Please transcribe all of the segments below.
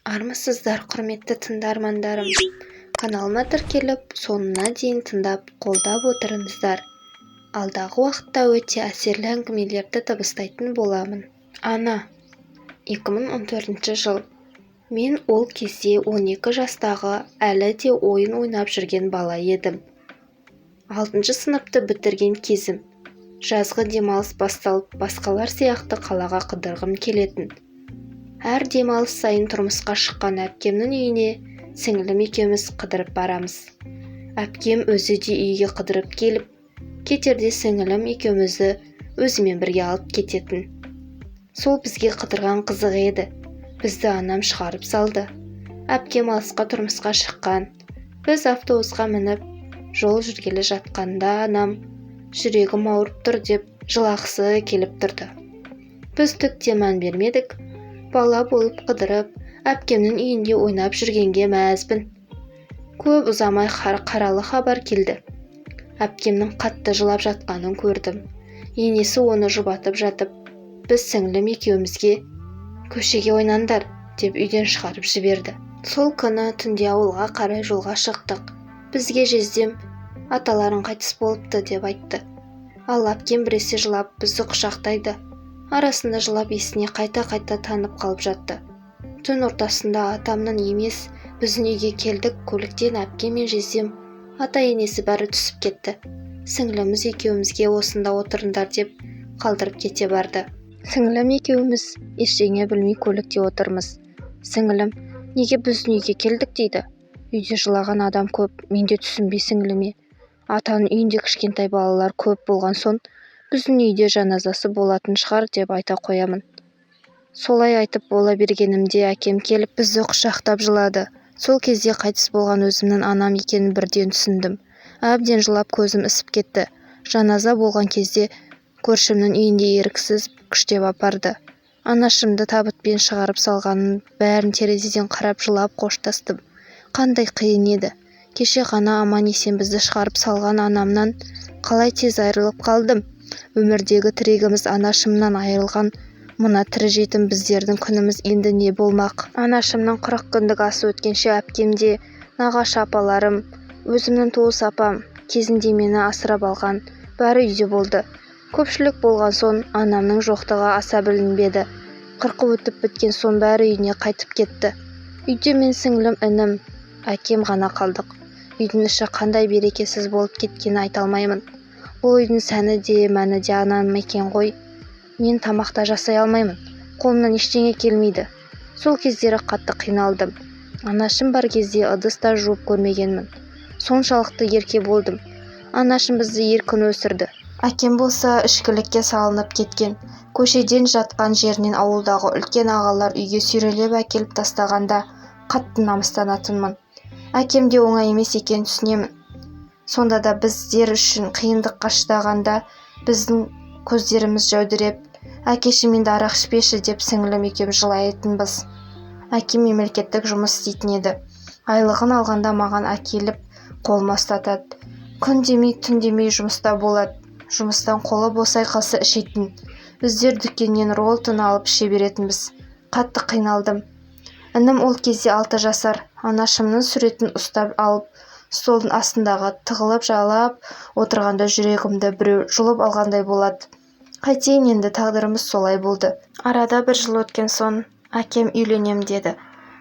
Армысыздар, құрметті тыңдармандарым. Каналыма тіркеліп, соңына дейін тыңдап, қолдап отырыңыздар. Алдағы уақытта өте әсерлі әңгімелерді дыбыстайтын боламын. Ана. 2014 жыл. Мен ол кезде 12 жастағы әлі де ойын ойнап жүрген бала едім. 6 сыныпты бітірген кезім. Жазғы демалыс басталып, басқалар сияқты қалаға қыдырғым келетін. Әр демалыс сайын тұрмысқа шыққан әпкемнің үйіне сіңілім екеуміз қыдырып барамыз. Әпкем өзі де үйге қыдырып келіп, кетерде сіңілім екеумізді өзімен бірге алып кететін. Сол бізге қыдырған қызық еді. Бізді анам шығарып салды. Әпкем алысқа тұрмысқа шыққан. Біз автобусқа мініп, жол жүргелі жатқанда анам жүрегім ауырып тұр деп жылағысы келіп тұрды. Біз түк те мән бермедік. Бала болып қыдырып, әпкемнің үйінде ойнап жүргенге мәзбін. Көп ұзамай қаралы хабар келді. Әпкемнің қатты жылап жатқанын көрдім. Енесі оны жұбатып жатып, біз сіңілім екеумізге көшеге ойнаңдар деп үйден шығарып жіберді. Сол күні түнде ауылға қарай жолға шықтық. Бізге жездем аталарың қайтыс болыпты деп айтты. Ал әпкем біресе жылап бізді құшақтайды. Арасында жылап есіне қайта-қайта танып қалып жатты. Түн ортасында атамның емес, біздің үйге келдік. Көліктен әпкем мен жездем, ата-енесі бәрі түсіп кетті. Сіңіліміз екеумізге осында отырыңдар деп қалдырып кете барды. Сіңілім екеуміз ештеңе білмей көлікте отырмыз. Сіңілім, неге біздің үйге келдік дейді. Үйде жылаған адам көп, мен де түсінбей сіңіліме. Атаның үйінде кішкентай балалар көп болған соң, біздің үйде жаназасы болатын шығар деп айта қоямын. Солай айтып бола бергенімде әкем келіп бізді құшақтап жылады. Сол кезде қайтыс болған өзімнің анам екенін бірден түсіндім. Әбден жылап көзім ісіп кетті. Жаназа болған кезде көршімнің үйінде еріксіз күштеп апарды. Анашымды табытпен шығарып салғанын бәрін терезеден қарап жылап қоштастым. Қандай қиын еді. Кеше ғана аман-есен бізді шығарып салған анамнан қалай тез айырылып қалдым. Өмірдегі тірегіміз анашымнан айырылған, мына тірі жетім біздердің күніміз енді не болмақ? Анашымның 40 күндік асы өткенше әпкемде, нағашы апаларым, өзімнің туыс апам, кезінде мені асырап алған, бәрі үйде болды. Көпшілік болған соң анамның жоқтығы аса білінбеді. 40 өтіп біткен соң бәрі үйіне қайтып кетті. Үйде мен сіңілім інім, әкем ғана қалдық. Үйдің іші қандай берекесіз болып кеткенін айта алмаймын. Бұл үйдің сәні де, мәні де анам екен ғой. Мен тамақта жасай алмаймын. Қолымнан ештеңе келмейді. Сол кездері қатты қиналдым. Анашым бар кезде ыдыста жуып көрмегенмін. Соншалықты ерке болдым. Анашым бізді еркін өсірді. Әкем болса ішкілікке салынып кеткен. Көшеден жатқан жерінен ауылдағы үлкен ағалар үйге сүйрелеп әкеліп тастағанда қатты намыстанатынмын. Әкем де оңай емес екенін түсінемін. Сонда да біздер үшін қиындыққа шыдағанда біздің көздеріміз жәудіреп, әкеші менде арақ ішпеші деп сіңілім екеуміз жылайтынбыз. Әкем мемлекеттік жұмыс істейтін еді. Айлығын алғанда маған әкеліп қолыма ұстатады. Күн демей, түн демей жұмыста болады. Жұмыстан қолы босай қалса ішетін. Біздер дүкеннен роллтон алып іше беретінбіз. Қатты қиналдым. Інім ол кезде 6 жасар. Анашымның суретін ұстап алып, столдың астындағы тығылып жалап отырғанда жүрегімді біреу жұлып алғандай болады. Қайтейін, енді тағдырымыз солай болды. Арада 1 жыл өткен соң әкем үйленем деді.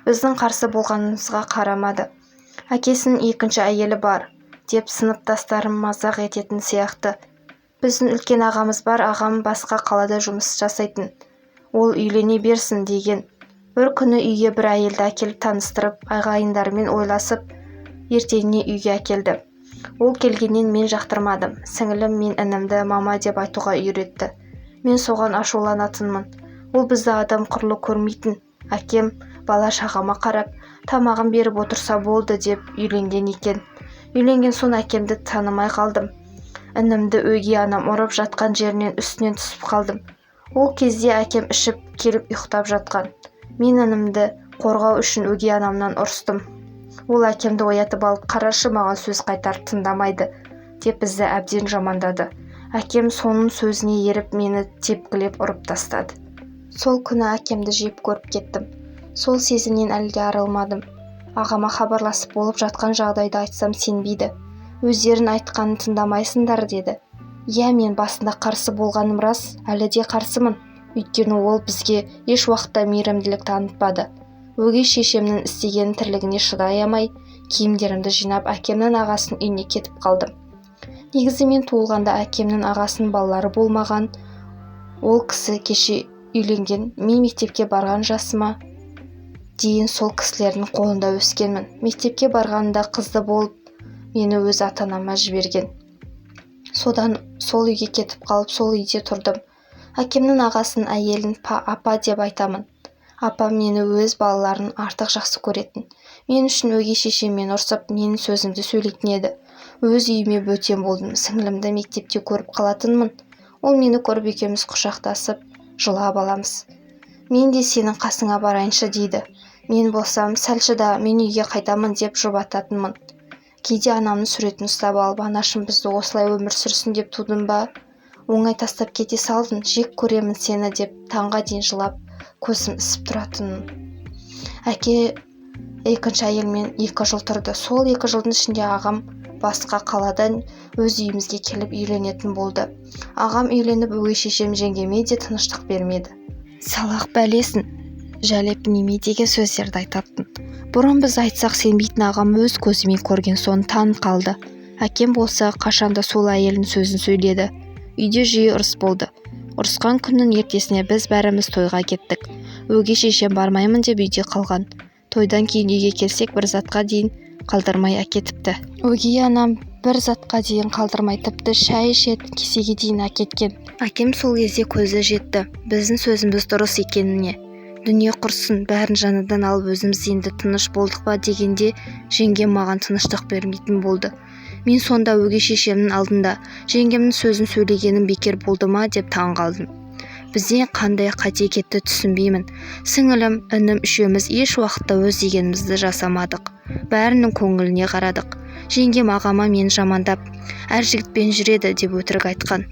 Біздің қарсы болғанымызға қарамады. Әкесінің 2-ші әйелі бар деп сыныптастарым мазақ ететін сияқты. Біздің үлкен ағамыз бар, ағам басқа қалада жұмыс жасайтын. Ол үйлене берсін деген. Бір күні үйге бір әйелді әкеліп таныстырып, ағайындарымен ойласып, ертеңіне үйге әкелді. Ол келгеннен мен жақтырмадым. Сіңілім мен інімді мама деп айтуға үйретті. Мен соған ашуланатынмын. Ол бізді адам құрлы көрмейтін. Әкем бала шағама қарап, тамағын беріп отырса болды деп үйленген екен. Үйленген соң әкемді танымай қалдым. Інімді өгей анам ұрып жатқан жерінен үстінен түсіп қалдым. Ол кезде әкем ішіп келіп ұйықтап жатқан. Мен інімді қорғау үшін өгей анамнан ұрыстым. Ол әкемді оятып алып, қарашы маған сөз қайтар, тыңдамайды деп бізді әбден жамандады. Әкем соның сөзіне еріп мені тепкілеп ұрып тастады. Сол күні әкемді жеп көріп кеттім. Сол сезімнен әлі де арылмадым. Ағама хабарласып болып жатқан жағдайды айтсам сенбейді. Өздерін айтқанын тыңдамайсыңдар деді. Иә, мен басында қарсы болғаным рас, әлі де қарсымын. Өйткені ол бізге еш уақытта мейірімділік танытпады. Өгей шешемнің істеген тірлігіне шыдай алмай, киімдерімді жинап әкемнің ағасының үйіне кетіп қалдым. Негізі мен туылғанда әкемнің ағасының балалары болмаған. Ол кісі кеше үйленген. Мен мектепке барған жасыма дейін сол кісілердің қолында өскенмін. Мектепке барғанда қызды болып, мені өз ата-анама жіберген. Содан сол үйге кетіп қалып, сол үйде тұрдым. Әкемнің ағасының әйелін апа деп айтамын. Апам мені өз балаларын артық жақсы көретін. Мен үшін өгей шешеммен ұрсып, менің сөзімді сөйлейтін еді. Өз үйіме бөтен болдым. Сіңілімді мектепте көріп қалатынмын. Ол мені көріп екеуміз құшақтасып, жылап аламыз. Мен де сенің қасыңа барайыншы дейді. Мен болсам, сәлшіда мен үйге қайтамын деп жұбататынмын. Кейде анамның суретін ұстап алып, анашым бізді осылай өмір сүрсін деп тудым ба? Оңай тастап кете салдың, жек көремін сені деп таңға дейін жылап, көзім ісіп тұратынмын. Әке екінші әйелмен 2 жыл тұрды. Сол 2 жылдың ішінде ағам басқа қаладан өз үйімізге келіп үйленетін болды. Ағам үйленіп, өгей шешем жеңгеме де тыныштық бермеді. Салақ бәлесін, жәлеп неме деген сөздерді айтатын. Бұрын біз айтсақ сенбейтін ағам өз көзімен көрген соң танып қалды. Әкем болса қашанда сол әйелдің сөзін сөйледі. Үйде жиі ұрыс болды. Ұрысқан күннің ертесіне біз бәріміз тойға кеттік. Өгей шешем бармаймын деп үйде қалған. Тойдан кейін үйге келсек бір затқа дейін қалдырмай әкетіпті. Өгей анам бір затқа дейін қалдырмай, тіпті шай ішетін кесеге дейін әкеткен. Әкем сол кезде көзі жетті біздің сөзіміз дұрыс екеніне. Дүние құрсын, бәрін жаныдан алып өзіміз енді тыныш болдық па дегенде жеңгем маған тыныштық бермейтін болды. Мен сонда өгей шешемнің алдында жеңгемнің сөзін сөйлегенім бекер болды ма деп таң қалдым. Бізден қандай қате кетті түсінбеймін. Сіңілім, інім үшеуміз еш уақытта өз дегенімізді жасамадық. Бәрінің көңіліне қарадық. Жеңгем ағама мен жамандап, әр жігітпен жүреді деп өтірік айтқан.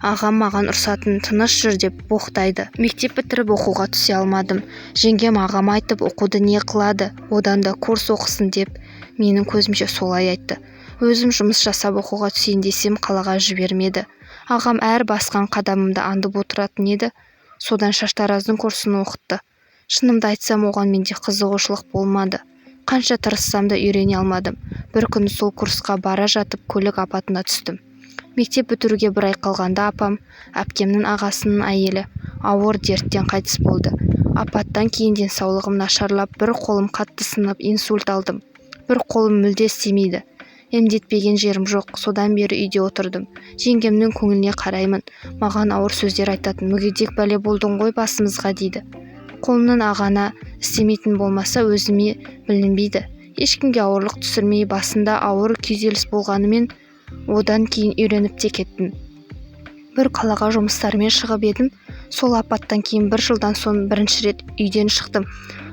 Ағам маған ұрсатын, тыныш жүр деп боқтайды. Мектеп бітіріп оқуға түсе алмадым. Жеңгем ағама айтып, оқуды не қылады, одан да курс оқысын деп менің көзімше солай айтты. Өзім жұмыс жасап оқуға түсейін десем қалаға жібермеді. Ағам әр басқан қадамымды аңдып отыратын еді. Содан шаштараздың курсын оқытты. Шынымды айтсам, оған менде қызығушылық болмады. Қанша тырыссам да үйрене алмадым. Бір күні сол курсқа бара жатып көлік апатына түстім. Мектеп бітіруге 1 ай қалғанда апам, әпкемнің ағасының әйелі, ауыр дерттен қайтыс болды. Апаттан кейін денсаулығым нашарлап, бір қолым қатты сынып, инсульт алдым. Бір қолым мүлде істемейді. Емдетпеген жерім жоқ. Содан бері үйде отырдым. Жеңгемнің көңіліне қараймын. Маған ауыр сөздер айтатын. Мүгедек бәле болдың ғой басымызға дейді. Қолымның ағана істемейтін болмаса өзіме білінбейді. Ешкімге ауырлық түсірмей, басында ауыр күйзеліс болғанымен одан кейін үйреніп те кеттім. Бір қалаға жұмыстармен шығып едім. Сол апаттан кейін 1 жылдан соң бірінші рет үйден шықтым.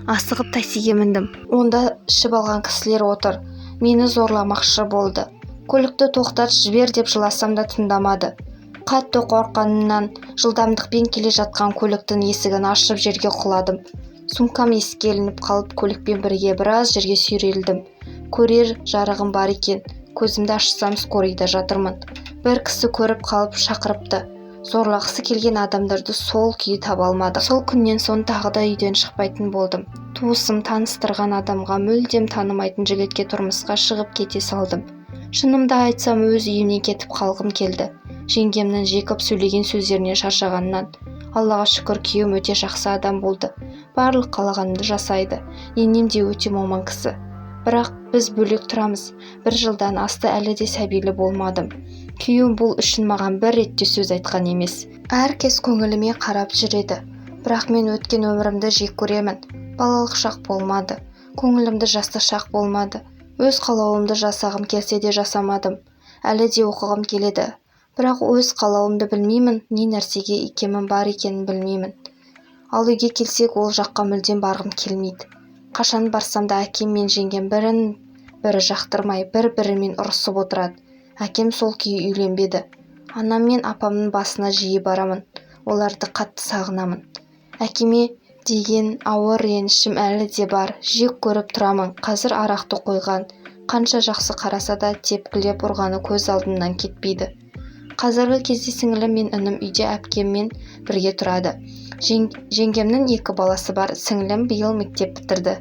Асығып таксиге міндім. Онда ішіп алған кісілер отыр. Мені зорламақшы болды. Көлікті тоқтат, жібер деп жыласам да тыңдамады. Қатты қорққанымнан жылдамдықпен келе жатқан көліктің есігін ашып жерге құладым. Сумкам есікке ілініп қалып, көлікпен бірге біраз жерге сүйрелдім. Көрер жарығым бар екен. Көзімді ашсам скорыйда жатырмын. Бір кісі көріп қалып шақырыпты. Зорлағысы келген адамдарды сол күйі таба алмады. Сол күннен соң тағы да үйден шықпайтын болдым. Туысым таныстырған адамға мүлдем танымайтын жігітке тұрмысқа шығып кете салдым. Шынымды айтсам, өз үйімнен кетіп қалғым келді. Жеңгемнің жекіп сөйлеген сөздеріне шаршағаннан. Аллаға шүкір, күйеуім өте жақсы адам болды. Барлық қалағанымды жасайды. Енем де өте момын кісі. Бірақ біз бөлек тұрамыз. 1 жылдан асты, әлі де сәбилі болмадым. Күйеуім бұл үшін маған бір ретте сөз айтқан емес. Әркез көңіліме қарап жүреді. Бірақ мен өткен өмірімді жек көремін. Балалық шақ болмады. Көңілімді жастық шақ болмады. Өз қалауымды жасағым келсе де жасамадым. Әлі де оқығым келеді. Бірақ өз қалауымды білмеймін, не нәрсеге икемім бар екенін білмеймін. Ал үйге келсек, ол жаққа мүлдем барғым келмейді. Қашан барсам да әкем мен жеңгем бірін-бірі жақтырмай, бір-бірімен ұрысып отырады. Әкем сол күйі үйленбеді. Анам мен апамның басына жиі барамын. Оларды қатты сағынамын. Әкеме деген ауыр ренішім әлі де бар. Жек көріп тұрамын. Қазір арақты қойған. Қанша жақсы қараса да тепкілеп ұрғаны көз алдымнан кетпейді. Қазіргі кезде сіңілім мен інім үйде әпкеммен бірге тұрады. Жеңгемнің 2 баласы бар. Сіңілім биыл мектеп бітірді.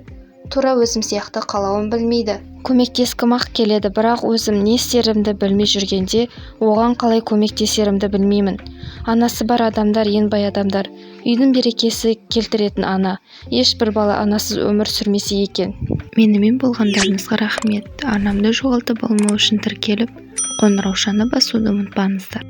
Тура өзім сияқты қалауын білмейді. Көмектескім-ақ келеді, бірақ өзім не істерімді білмей жүргенде оған қалай көмектесерімді білмеймін. Анасы бар адамдар ең бай адамдар. Үйдің берекесі келтіретін ана. Ешбір бала анасыз өмір сүрмесе екен. Менімен болғандарыңызға рахмет. Арнамды жоғалтып алмау үшін тіркеліп, қоңыраушаны басуды ұмытпаңыздар.